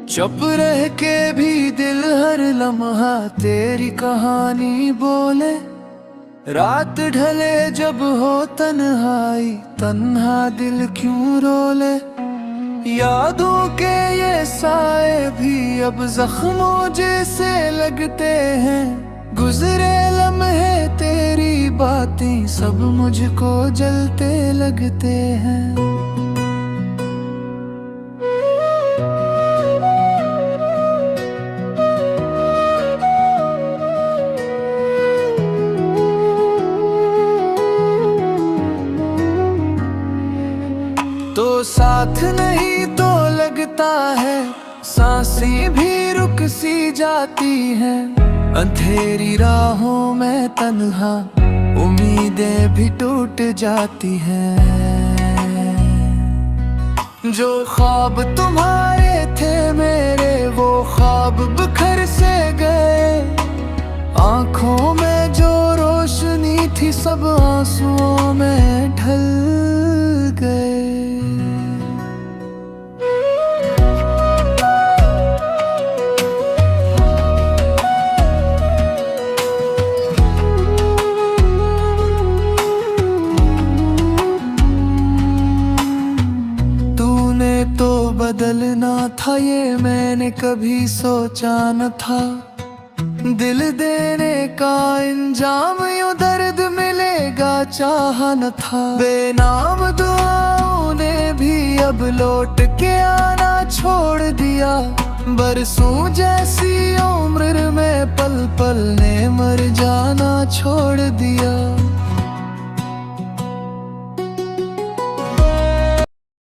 चुप रह के भी दिल हर लम्हा तेरी कहानी बोले। रात ढले जब हो तन्हाई, तन्हा दिल क्यों रोले। यादों के ये साए भी अब जख्मों जैसे लगते हैं। गुजरे लम्हे तेरी बातें सब मुझको जलते लगते हैं। तो साथ नहीं तो लगता है, सांसें भी रुक सी जाती हैं। अंधेरी राहों में तन्हा उम्मीदें भी टूट जाती हैं। जो ख्वाब तुम्हारे थे मेरे, वो ख्वाब बिखर से गए। आंखों में जो रोशनी थी सब आंसुओं में ढल गए। तो बदलना था ये मैंने कभी सोचा न था। दिल देने का इंजाम यूं दर्द मिलेगा चाहा न था। बेनाम दुआओं ने भी अब लौट के आना छोड़ दिया। बरसों जैसी उम्र में पल पल ने मर जाना छोड़ दिया।